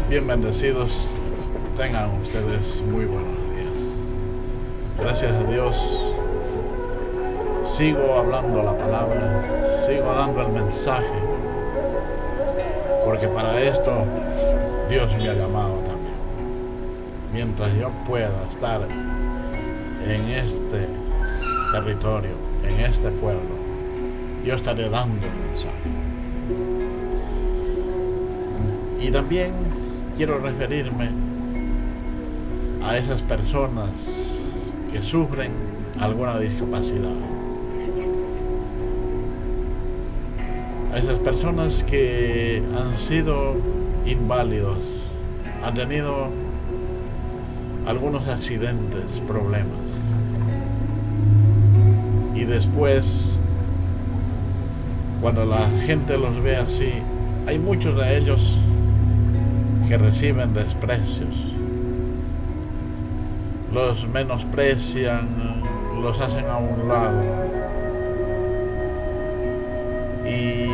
Bien bendecidos, tengan ustedes muy buenos días. Gracias a Dios, sigo hablando la palabra, sigo dando el mensaje, porque para esto Dios me ha llamado también. Mientras yo pueda estar en este territorio, en este pueblo, yo estaré dando el mensaje. Y también quiero referirme a esas personas que sufren alguna discapacidad, a esas personas que han sido inválidos, han tenido algunos accidentes, problemas, y después, cuando la gente los ve así, hay muchos de ellos que reciben desprecios, los menosprecian, los hacen a un lado. Y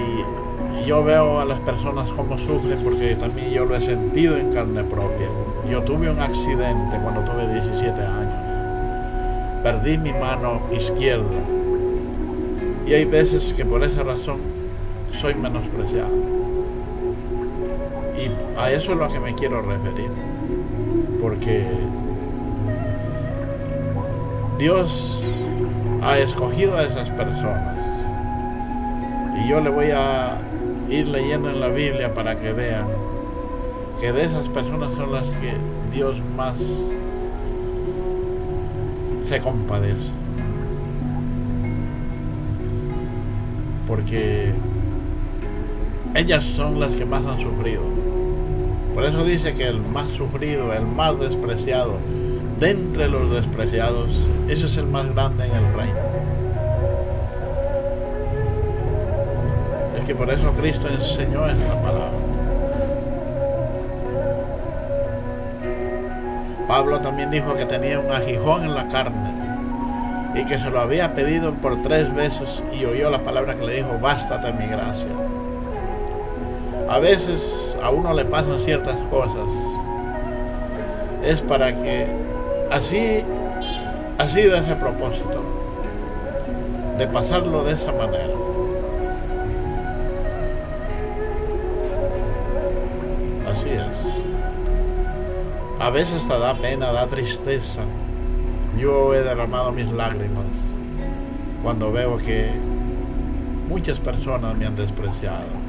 yo veo a las personas cómo sufren, porque también yo lo he sentido en carne propia. Yo tuve un accidente cuando tuve 17 años. Perdí mi mano izquierda. Y hay veces que por esa razón soy menospreciado. Y a eso es lo que me quiero referir, porque Dios ha escogido a esas personas, y yo le voy a ir leyendo en la Biblia para que vean que de esas personas son las que Dios más se compadece, porque ellas son las que más han sufrido. Por eso dice que el más sufrido, el más despreciado, de entre los despreciados, ese es el más grande en el reino. Es que por eso Cristo enseñó esta palabra. Pablo también dijo que tenía un aguijón en la carne y que se lo había pedido por 3 veces y oyó la palabra que le dijo: bástate mi gracia. A veces a uno le pasan ciertas cosas, es para que así de ese propósito, de pasarlo de esa manera. Así es. A veces te da pena, da tristeza. Yo he derramado mis lágrimas cuando veo que muchas personas me han despreciado.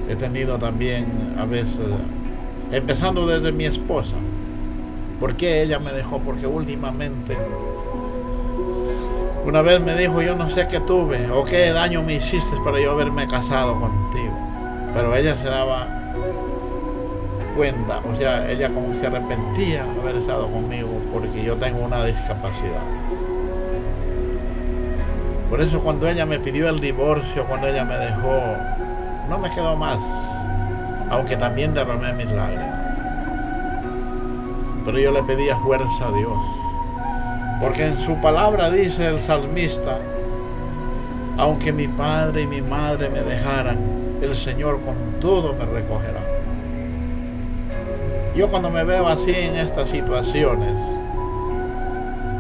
He tenido también a veces, empezando desde mi esposa. ¿Por qué ella me dejó? Porque últimamente, una vez me dijo: yo no sé qué tuve o qué daño me hiciste para yo haberme casado contigo. Pero ella se daba cuenta, o sea, ella como se arrepentía de haber estado conmigo porque yo tengo una discapacidad. Por eso cuando ella me pidió el divorcio, cuando ella me dejó, no me quedó más, aunque también derramé mis lágrimas. Pero yo le pedía fuerza a Dios, porque en su palabra dice el salmista: aunque mi padre y mi madre me dejaran, el Señor con todo me recogerá. Yo cuando me veo así en estas situaciones,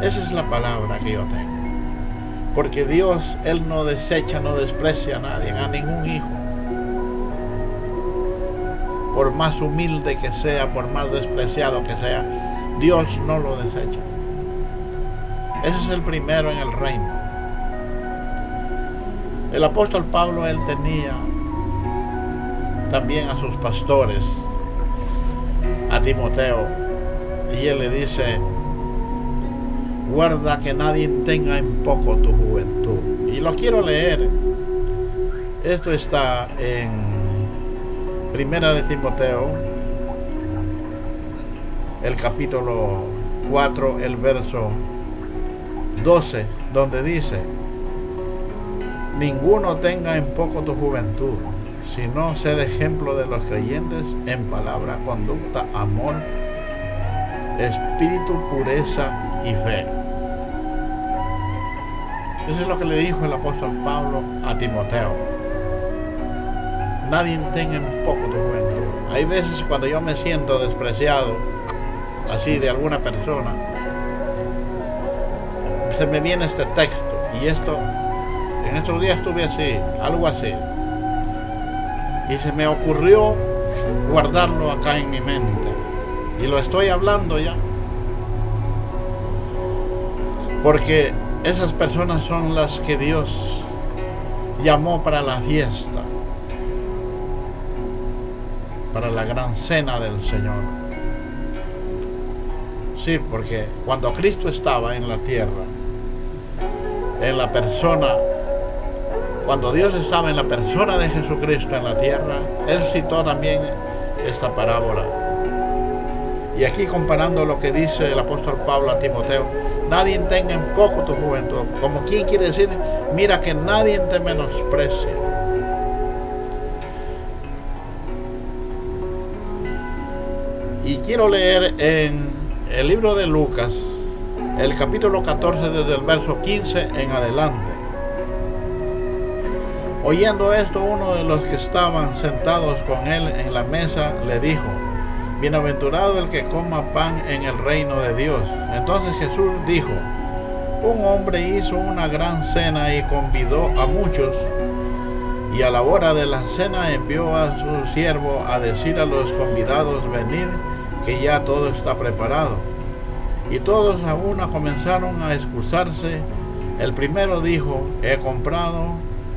esa es la palabra que yo tengo, porque Dios, Él no desecha, no desprecia a nadie, a ningún hijo. Por más humilde que sea, por más despreciado que sea, Dios no lo desecha. Ese es el primero en el reino. El apóstol Pablo, él tenía también a sus pastores, a Timoteo, y él le dice: guarda que nadie tenga en poco tu juventud. Y lo quiero leer. Esto está en Primera de Timoteo, el capítulo 4, el verso 12, donde dice: ninguno tenga en poco tu juventud, sino sé de ejemplo de los creyentes en palabra, conducta, amor, espíritu, pureza y fe. Eso es lo que le dijo el apóstol Pablo a Timoteo. nadie tenga en poco tu juventud. Hay veces cuando yo me siento despreciado, así de alguna persona, se me viene este texto, y esto, en estos días estuve así, algo así, y se me ocurrió guardarlo acá en mi mente, y lo estoy hablando ya, porque esas personas son las que Dios llamó para la fiesta, para la gran cena del Señor. Sí, porque cuando Cristo estaba en la tierra, en la persona, cuando Dios estaba en la persona de Jesucristo en la tierra, Él citó también esta parábola. Y aquí comparando lo que dice el apóstol Pablo a Timoteo, nadie tenga en poco tu juventud, como quien quiere decir, mira que nadie te menosprecie. Y quiero leer en el libro de Lucas, el capítulo 14, desde el verso 15 en adelante. Oyendo esto, uno de los que estaban sentados con él en la mesa le dijo, bienaventurado el que coma pan en el reino de Dios. Entonces Jesús dijo, un hombre hizo una gran cena y convidó a muchos, y a la hora de la cena envió a su siervo a decir a los convidados, venid, que ya todo está preparado. Y todos a una comenzaron a excusarse. El primero dijo, he comprado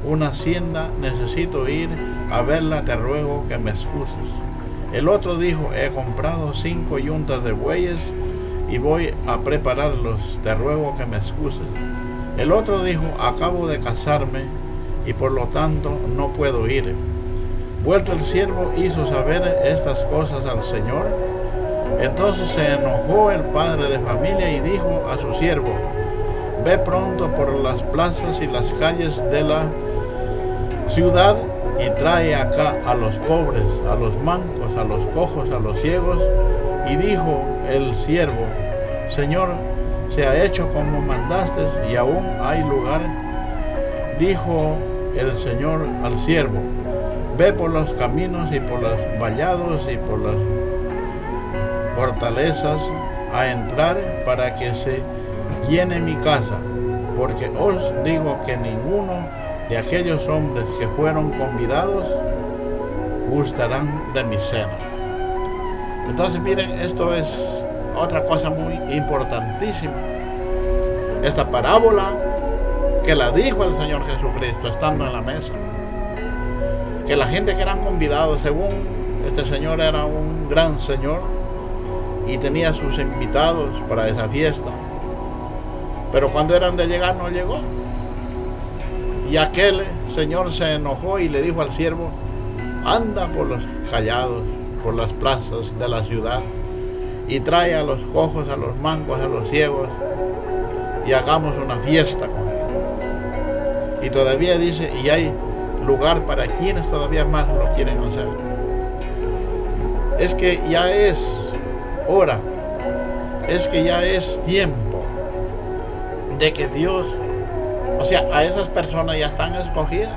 una hacienda, necesito ir a verla, te ruego que me excuses. El otro dijo, he comprado 5 yuntas de bueyes y voy a prepararlos, te ruego que me excuses. El otro dijo, acabo de casarme y por lo tanto no puedo ir. Vuelto el siervo hizo saber estas cosas al Señor. Entonces se enojó el padre de familia y dijo a su siervo, ve pronto por las plazas y las calles de la ciudad y trae acá a los pobres, a los mancos, a los cojos, a los ciegos. Y dijo el siervo, Señor, se ha hecho como mandaste y aún hay lugar. Dijo el Señor al siervo, ve por los caminos y por los vallados y por las fortalezas a entrar para que se llene mi casa, porque os digo que ninguno de aquellos hombres que fueron convidados gustarán de mi cena. Entonces miren, esto es otra cosa muy importantísima. Esta parábola que la dijo el Señor Jesucristo estando en la mesa, que la gente que eran convidados, según este señor era un gran señor y tenía sus invitados para esa fiesta, pero cuando eran de llegar no llegó. Y aquel señor se enojó y le dijo al siervo, anda por los callados, por las plazas de la ciudad y trae a los cojos, a los mancos, a los ciegos y hagamos una fiesta con él. Y todavía dice, y hay lugar para quienes todavía más lo quieren hacer. Es que ya es hora, es que ya es tiempo de que Dios, o sea, a esas personas ya están escogidas.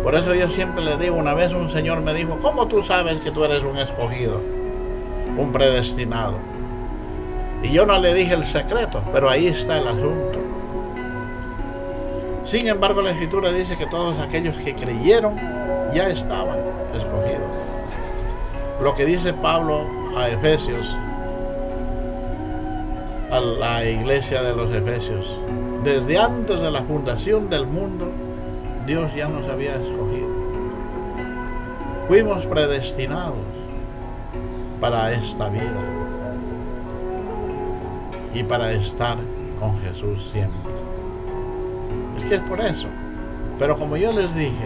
Por eso yo siempre les digo, una vez un señor me dijo, ¿cómo tú sabes que tú eres un escogido, un predestinado? Y yo no le dije el secreto, pero ahí está el asunto. Sin embargo, la Escritura dice que todos aquellos que creyeron ya estaban escogidos. Lo que dice Pablo a Efesios, a la iglesia de los Efesios, desde antes de la fundación del mundo, Dios ya nos había escogido. Fuimos predestinados para esta vida y para estar con Jesús siempre. Es que es por eso. Pero como yo les dije,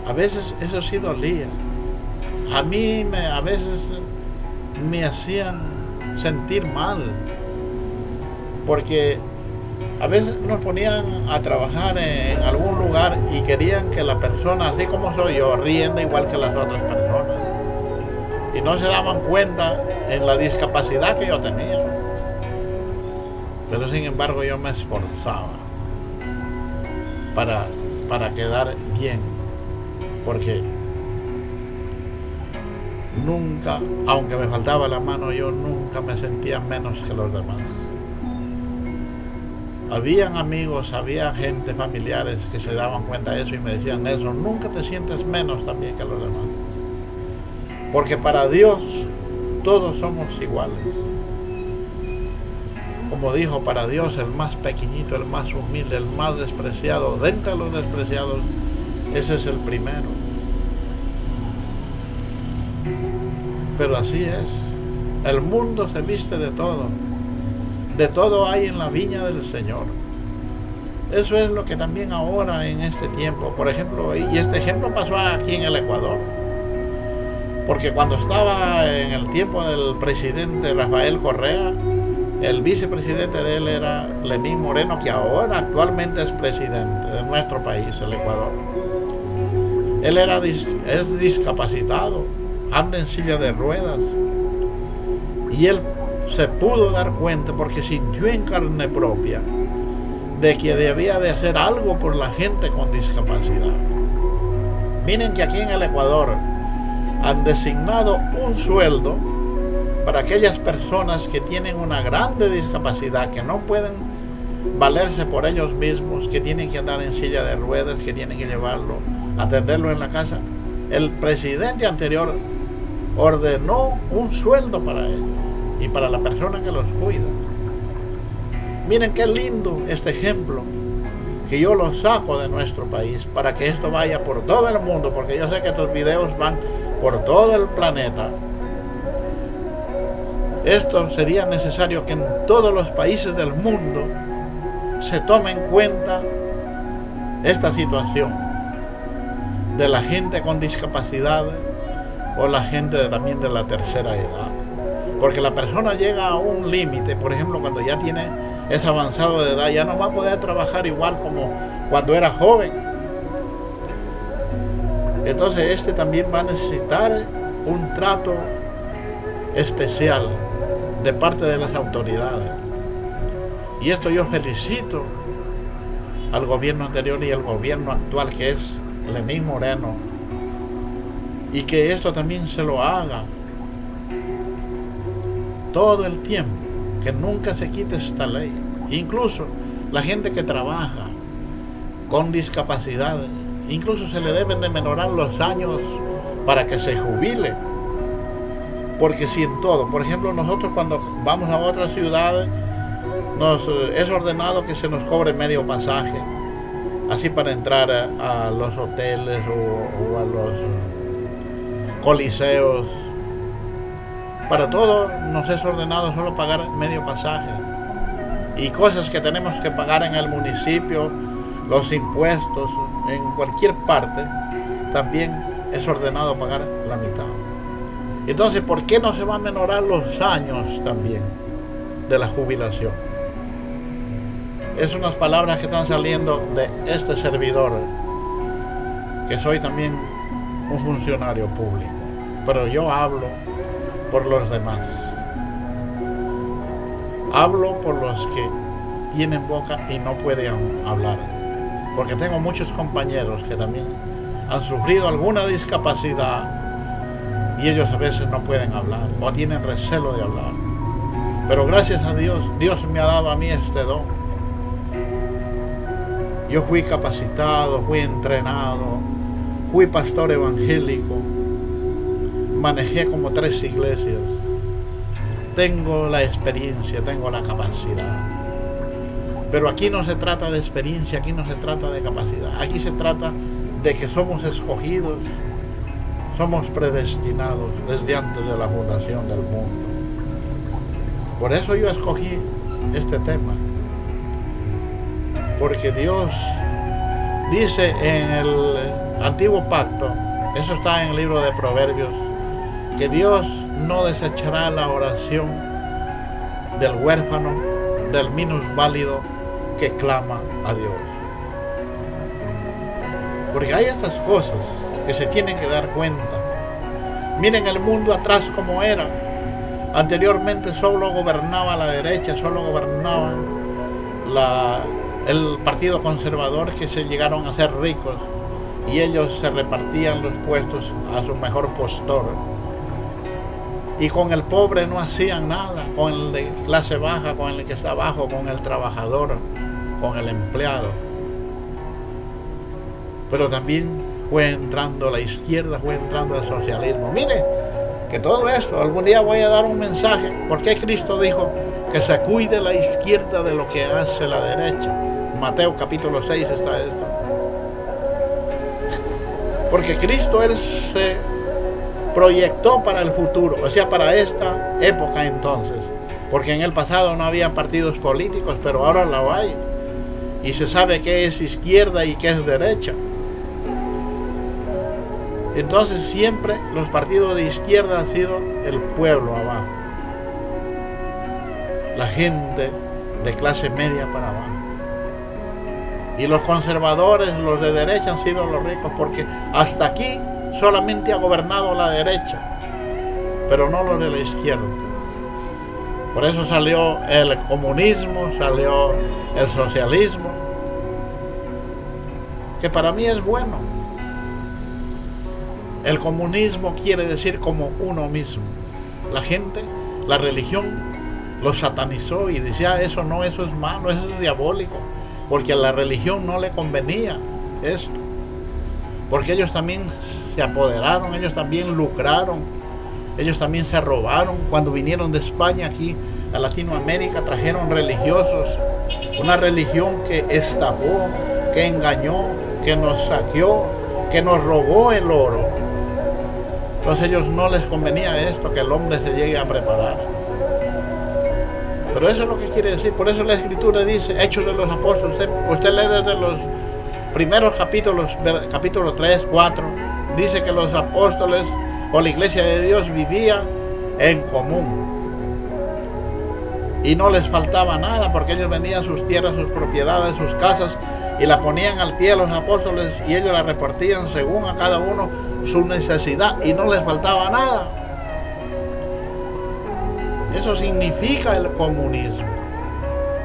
a veces eso sí dolía. A mí a veces me hacían sentir mal, porque a veces nos ponían a trabajar en algún lugar y querían que la persona, así como soy yo, rienda igual que las otras personas. Y no se daban cuenta en la discapacidad que yo tenía. Pero sin embargo yo me esforzaba para quedar bien porque nunca, aunque me faltaba la mano, yo nunca me sentía menos que los demás. Habían amigos, había gente, familiares que se daban cuenta de eso y me decían: Nelson, nunca te sientes menos también que los demás. Porque para Dios todos somos iguales. Como dijo, para Dios el más pequeñito, el más humilde, el más despreciado, de entre los despreciados, ese es el primero. Pero así es. El mundo se viste de todo. De todo hay en la viña del Señor. Eso es lo que también ahora en este tiempo, por ejemplo, y este ejemplo pasó aquí en el Ecuador. Porque cuando estaba en el tiempo del presidente Rafael Correa, el vicepresidente de él era Lenín Moreno, que ahora actualmente es presidente de nuestro país, el Ecuador. Él es discapacitado, anda en silla de ruedas. Y él se pudo dar cuenta, porque sintió en carne propia, de que debía de hacer algo por la gente con discapacidad. Miren que aquí en el Ecuador han designado un sueldo para aquellas personas que tienen una grande discapacidad, que no pueden valerse por ellos mismos, que tienen que andar en silla de ruedas, que tienen que llevarlo, atenderlo en la casa. El presidente anterior ordenó un sueldo para ellos y para la persona que los cuida. Miren qué lindo este ejemplo, que yo lo saco de nuestro país para que esto vaya por todo el mundo, porque yo sé que estos videos van por todo el planeta. Esto sería necesario que en todos los países del mundo se tome en cuenta esta situación de la gente con discapacidad o la gente también de la tercera edad. Porque la persona llega a un límite, por ejemplo, cuando ya es avanzado de edad, ya no va a poder trabajar igual como cuando era joven. Entonces este también va a necesitar un trato especial de parte de las autoridades. Y esto yo felicito al gobierno anterior y al gobierno actual, que es Lenín Moreno, y que esto también se lo haga todo el tiempo, que nunca se quite esta ley. Incluso la gente que trabaja con discapacidad, incluso se le deben de menorar los años para que se jubile. Porque si en todo, por ejemplo, nosotros cuando vamos a otras ciudades, es ordenado que se nos cobre medio pasaje, así para entrar a los hoteles o a los coliseos. Para todo nos es ordenado solo pagar medio pasaje. Y cosas que tenemos que pagar en el municipio, los impuestos, en cualquier parte, también es ordenado pagar la mitad. Entonces, ¿por qué no se van a menorar los años también de la jubilación? Es unas palabras que están saliendo de este servidor, que soy también un funcionario público, pero yo hablo por los demás. Hablo por los que tienen boca y no pueden hablar, porque tengo muchos compañeros que también han sufrido alguna discapacidad y ellos a veces no pueden hablar o tienen recelo de hablar. Pero gracias a Dios, Dios me ha dado a mí este don. Yo fui capacitado, fui entrenado, fui pastor evangélico, manejé como 3 iglesias. Tengo la experiencia, tengo la capacidad. Pero aquí no se trata de experiencia, aquí no se trata de capacidad. Aquí se trata de que somos escogidos, somos predestinados desde antes de la fundación del mundo. Por eso yo escogí este tema. Porque Dios dice en el Antiguo Pacto, eso está en el libro de Proverbios, que Dios no desechará la oración del huérfano, del minusválido que clama a Dios. Porque hay estas cosas que se tienen que dar cuenta. Miren el mundo atrás como era. Anteriormente solo gobernaba la derecha, solo gobernaba el partido conservador, que se llegaron a ser ricos y ellos se repartían los puestos a su mejor postor. Y con el pobre no hacían nada, con el de clase baja, con el que está abajo, con el trabajador, con el empleado. Pero también fue entrando la izquierda, fue entrando el socialismo. Mire, que todo esto, algún día voy a dar un mensaje, porque Cristo dijo que se cuide la izquierda de lo que hace la derecha. Mateo capítulo 6 está esto. Porque Cristo, Él se proyectó para el futuro, o sea, para esta época entonces. Porque en el pasado no había partidos políticos, pero ahora lo hay. Y se sabe qué es izquierda y qué es derecha. Entonces siempre los partidos de izquierda han sido el pueblo abajo, la gente de clase media para abajo, y los conservadores, los de derecha, han sido los ricos, porque hasta aquí solamente ha gobernado la derecha, pero no los de la izquierda. Por eso salió el comunismo, salió el socialismo, que para mí es bueno. El comunismo quiere decir como uno mismo. La gente, la religión, lo satanizó y decía, eso no, eso es malo, eso es diabólico, porque a la religión no le convenía esto, porque ellos también se apoderaron, ellos también lucraron, ellos también se robaron. Cuando vinieron de España aquí a Latinoamérica, trajeron religiosos, una religión que estafó, que engañó, que nos saqueó, que nos robó el oro. Entonces a ellos no les convenía esto, que el hombre se llegue a preparar. Pero eso es lo que quiere decir. Por eso la Escritura dice, Hechos de los Apóstoles, usted lee desde los primeros capítulos, capítulo 3, 4, dice que los apóstoles o la iglesia de Dios vivía en común. Y no les faltaba nada, porque ellos vendían sus tierras, sus propiedades, sus casas, y la ponían al pie los apóstoles, y ellos la repartían según a cada uno su necesidad, y no les faltaba nada. Eso significa el comunismo,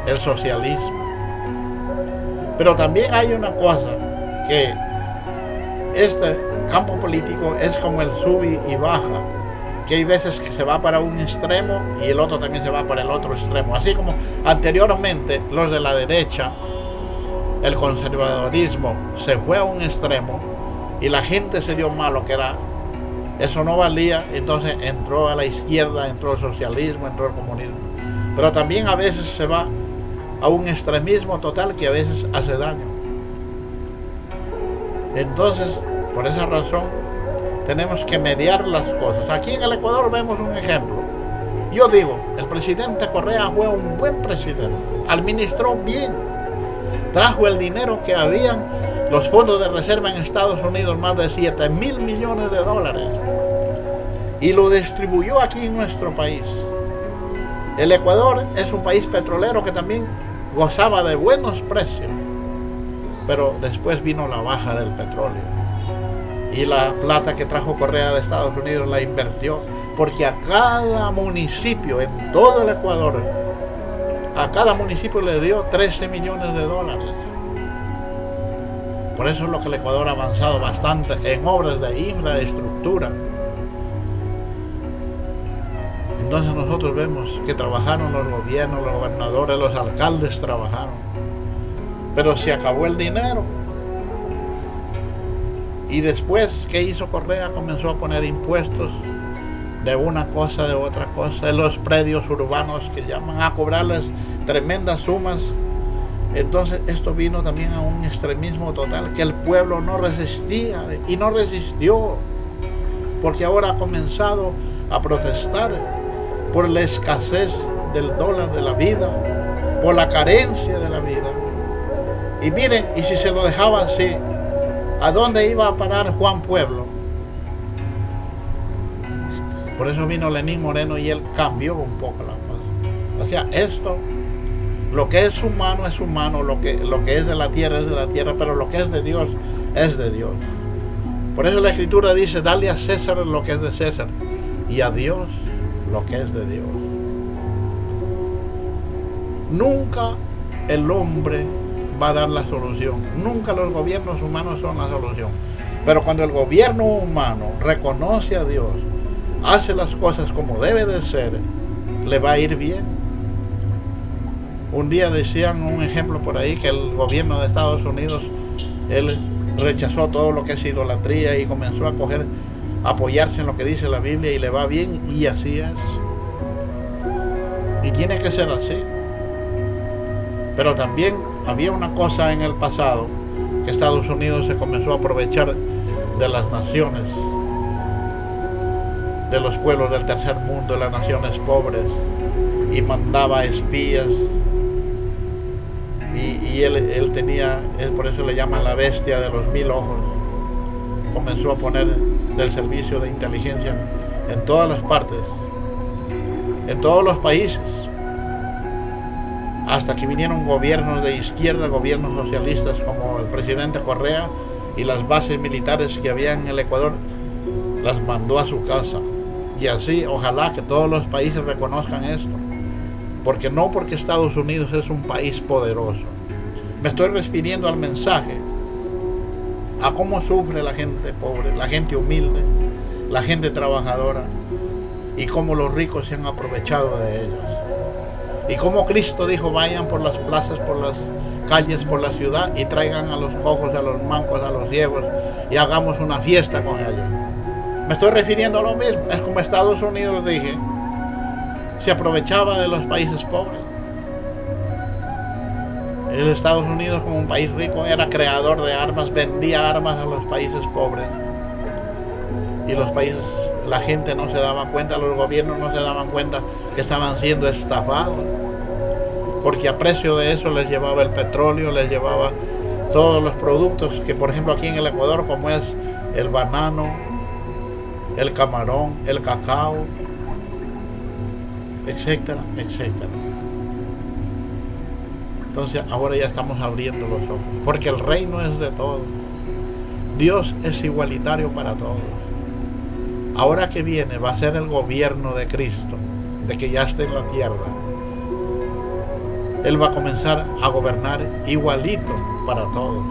el socialismo. Pero también hay una cosa, que este campo político es como el sub y baja, que hay veces que se va para un extremo y el otro también se va para el otro extremo. Así como anteriormente los de la derecha, el conservadorismo se fue a un extremo y la gente se dio malo, que era, eso no valía, entonces entró a la izquierda, entró el socialismo, entró el comunismo. Pero también a veces se va a un extremismo total que a veces hace daño. Entonces, por esa razón, tenemos que mediar las cosas. Aquí en el Ecuador vemos un ejemplo. Yo digo, el presidente Correa fue un buen presidente, administró bien, trajo el dinero que habían, los fondos de reserva en Estados Unidos, más de 7.000 millones de dólares, y lo distribuyó aquí en nuestro país. El Ecuador es un país petrolero que también gozaba de buenos precios, pero después vino la baja del petróleo, y la plata que trajo Correa de Estados Unidos la invirtió, porque a cada municipio en todo el Ecuador, a cada municipio le dio 13 millones de dólares. Por eso es lo que el Ecuador ha avanzado bastante en obras de infraestructura. Entonces nosotros vemos que trabajaron los gobiernos, los gobernadores, los alcaldes trabajaron, pero se acabó el dinero. Y después, ¿qué hizo Correa? Comenzó a poner impuestos de una cosa, de otra cosa, en los predios urbanos, que llaman, a cobrarles tremendas sumas. Entonces esto vino también a un extremismo total, que el pueblo no resistía, y no resistió, porque ahora ha comenzado a protestar por la escasez del dólar, de la vida, por la carencia de la vida. Y miren, y si se lo dejaba así, ¿a dónde iba a parar Juan Pueblo? Por eso vino Lenín Moreno y él cambió un poco la cosa. O sea, esto, lo que es humano, lo que es de la tierra es de la tierra, pero lo que es de Dios es de Dios. Por eso la Escritura dice, dale a César lo que es de César y a Dios lo que es de Dios. Nunca el hombre va a dar la solución. Nunca los gobiernos humanos son la solución. Pero cuando el gobierno humano reconoce a Dios, hace las cosas como debe de ser, le va a ir bien. Un día decían un ejemplo por ahí que el gobierno de Estados Unidos, él rechazó todo lo que es idolatría y comenzó a apoyarse en lo que dice la Biblia y le va bien, y así es. Y tiene que ser así. Pero también había una cosa en el pasado, que Estados Unidos se comenzó a aprovechar de las naciones, de los pueblos del tercer mundo, de las naciones pobres, y mandaba espías. Y él tenía, por eso le llaman la bestia de los 1000 ojos. Comenzó a poner del servicio de inteligencia en todas las partes, en todos los países, hasta que vinieron gobiernos de izquierda, gobiernos socialistas como el presidente Correa, y las bases militares que había en el Ecuador las mandó a su casa. Y así, ojalá que todos los países reconozcan esto, porque Estados Unidos es un país poderoso. Me estoy refiriendo al mensaje, a cómo sufre la gente pobre, la gente humilde, la gente trabajadora, y cómo los ricos se han aprovechado de ellos. Y como Cristo dijo, vayan por las plazas, por las calles, por la ciudad, y traigan a los cojos, a los mancos, a los ciegos, y hagamos una fiesta con ellos. Me estoy refiriendo a lo mismo. Es como Estados Unidos, dije, se aprovechaba de los países pobres. El Estados Unidos, como un país rico, era creador de armas, vendía armas a los países pobres. Y los países, la gente no se daba cuenta, los gobiernos no se daban cuenta que estaban siendo estafados, porque a precio de eso les llevaba el petróleo, les llevaba todos los productos que, por ejemplo, aquí en el Ecuador, como es el banano, el camarón, el cacao, etcétera, etcétera. Entonces ahora ya estamos abriendo los ojos, porque el reino es de todos. Dios es igualitario para todos. Ahora que viene va a ser el gobierno de Cristo, de que ya está en la tierra. Él va a comenzar a gobernar igualito para todos.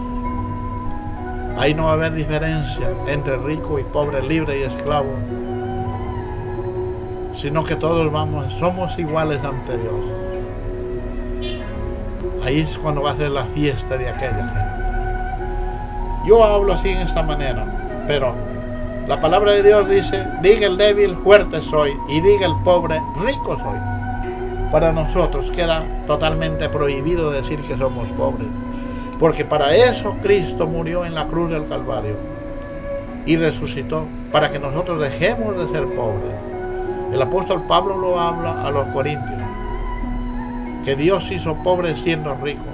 Ahí no va a haber diferencia entre rico y pobre, libre y esclavo, sino que todos somos iguales ante Dios. Ahí es cuando va a ser la fiesta de aquella gente. Yo hablo así en esta manera, pero la palabra de Dios dice, diga el débil, fuerte soy, y diga el pobre, rico soy. Para nosotros queda totalmente prohibido decir que somos pobres, porque para eso Cristo murió en la cruz del Calvario y resucitó, para que nosotros dejemos de ser pobres. El apóstol Pablo lo habla a los corintios, que Dios hizo pobre siendo rico,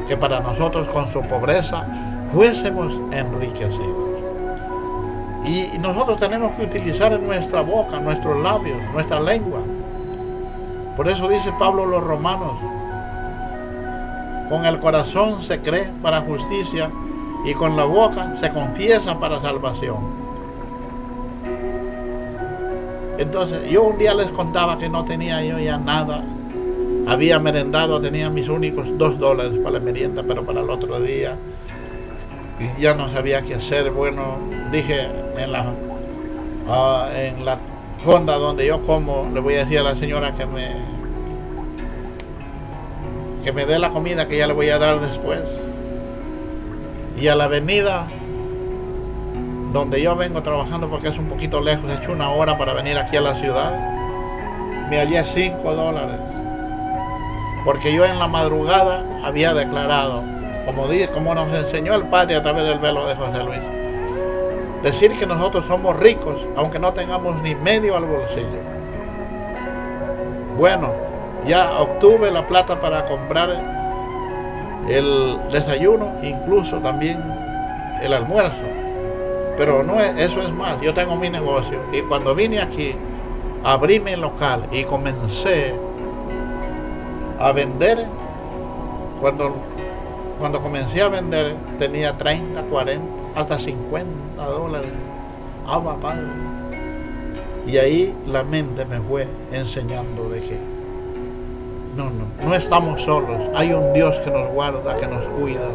que para nosotros con su pobreza fuésemos enriquecidos. Y nosotros tenemos que utilizar nuestra boca, nuestros labios, nuestra lengua. Por eso dice Pablo a los romanos, con el corazón se cree para justicia y con la boca se confiesa para salvación. Entonces yo un día les contaba que no tenía yo ya nada. Había merendado, tenía mis únicos $2 para la merienda, pero para el otro día ya no sabía qué hacer. Bueno, dije en la fonda donde yo como, le voy a decir a la señora que me dé la comida, que ya le voy a dar después. Y a la avenida donde yo vengo trabajando, porque es un poquito lejos, he hecho 1 hora para venir aquí a la ciudad, me hallé $5, porque yo en la madrugada había declarado, como nos enseñó el Padre a través del velo de José Luis, decir que nosotros somos ricos aunque no tengamos ni medio al bolsillo. Bueno, ya obtuve la plata para comprar el desayuno, incluso también el almuerzo, pero no es, eso es más. Yo tengo mi negocio y cuando vine aquí abrí mi local y comencé a vender. Cuando comencé a vender tenía 30, 40, hasta $50. Padre. Y ahí la mente me fue enseñando de que no estamos solos. Hay un Dios que nos guarda, que nos cuida.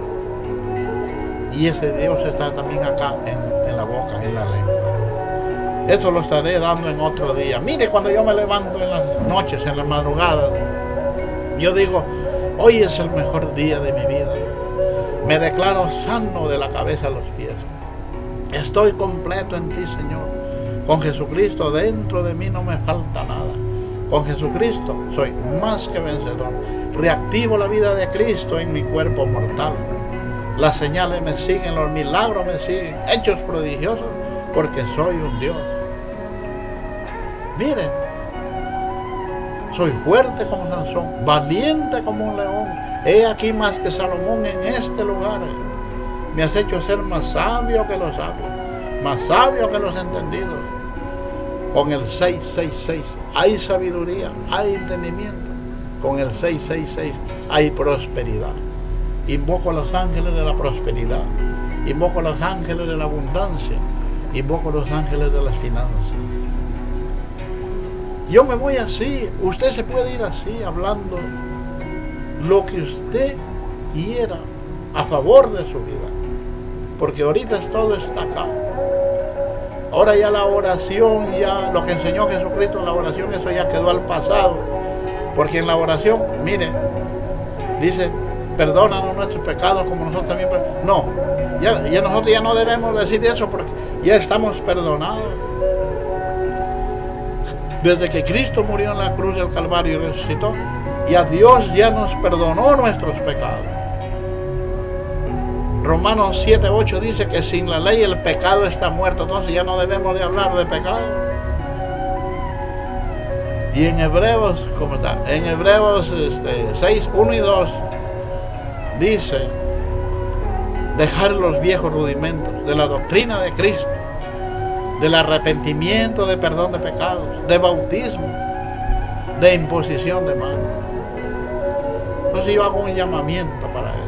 Y ese Dios está también acá en la boca, en la lengua. Esto lo estaré dando en otro día. Mire, cuando yo me levanto en las noches, en las madrugadas, yo digo, hoy es el mejor día de mi vida. Me declaro sano de la cabeza a los pies. Estoy completo en ti, Señor. Con Jesucristo dentro de mí no me falta nada. Con Jesucristo soy más que vencedor. Reactivo la vida de Cristo en mi cuerpo mortal. Las señales me siguen, los milagros me siguen, hechos prodigiosos, porque soy un Dios. Miren, soy fuerte como Sansón, valiente como un león. He aquí más que Salomón en este lugar. Me has hecho ser más sabio que los sabios, más sabio que los entendidos. Con el 666 hay sabiduría, hay entendimiento. Con el 666 hay prosperidad. Invoco a los ángeles de la prosperidad. Invoco a los ángeles de la abundancia. Invoco a los ángeles de las finanzas. Yo me voy así. Usted se puede ir así, hablando lo que usted quiera a favor de su vida. Porque ahorita todo está acá. Ahora ya la oración, ya lo que enseñó Jesucristo en la oración, eso ya quedó al pasado. Porque en la oración, mire, dice, perdónanos nuestros pecados como nosotros también perdonamos. No, ya nosotros ya no debemos decir eso porque ya estamos perdonados. Desde que Cristo murió en la cruz del Calvario y resucitó, ya Dios ya nos perdonó nuestros pecados. Romanos 7:8 dice que sin la ley el pecado está muerto, entonces ya no debemos de hablar de pecado. Y en Hebreos, ¿cómo está? En Hebreos 6, 1 y 2 dice, dejar los viejos rudimentos de la doctrina de Cristo, del arrepentimiento, de perdón de pecados, de bautismo, de imposición de manos. Entonces yo hago un llamamiento para eso.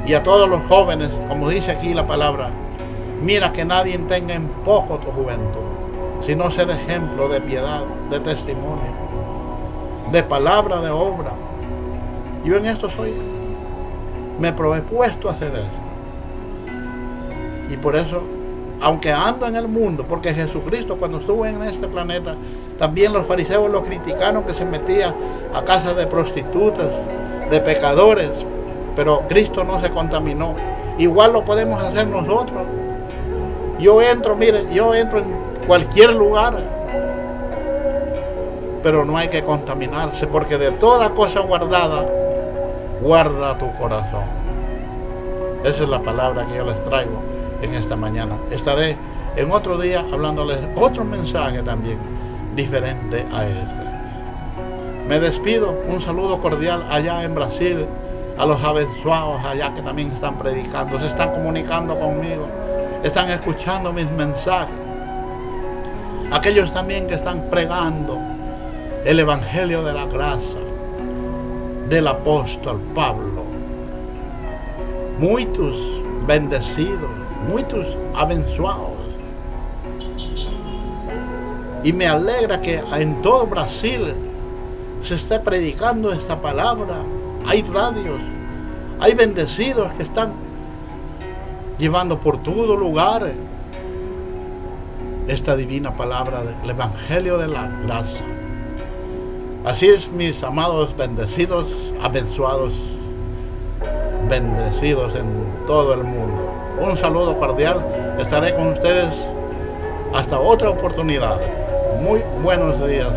Y a todos los jóvenes, como dice aquí la palabra, mira que nadie tenga en poco tu juventud, sino ser ejemplo de piedad, de testimonio, de palabra, de obra. Yo en esto me he propuesto hacer eso. Y por eso, aunque ando en el mundo, porque Jesucristo cuando estuvo en este planeta, también los fariseos lo criticaron, que se metía a casa de prostitutas, de pecadores, pero Cristo no se contaminó. Igual lo podemos hacer nosotros. Yo entro en cualquier lugar, pero no hay que contaminarse, porque de toda cosa guardada, guarda tu corazón. Esa es la palabra que yo les traigo en esta mañana. Estaré en otro día hablándoles otro mensaje también diferente a este. Me despido, un saludo cordial allá en Brasil, a los abençoados allá que también están predicando, se están comunicando conmigo, están escuchando mis mensajes. Aquellos también que están pregando el evangelio de la gracia del apóstol Pablo. Muitos bendecidos, muitos abençoados. Y me alegra que en todo Brasil se esté predicando esta palabra. Hay radios, hay bendecidos que están llevando por todo lugar esta divina palabra del evangelio de la gracia. Así es, mis amados bendecidos, abençoados, bendecidos en todo el mundo. Un saludo cordial, estaré con ustedes hasta otra oportunidad. Muy buenos días.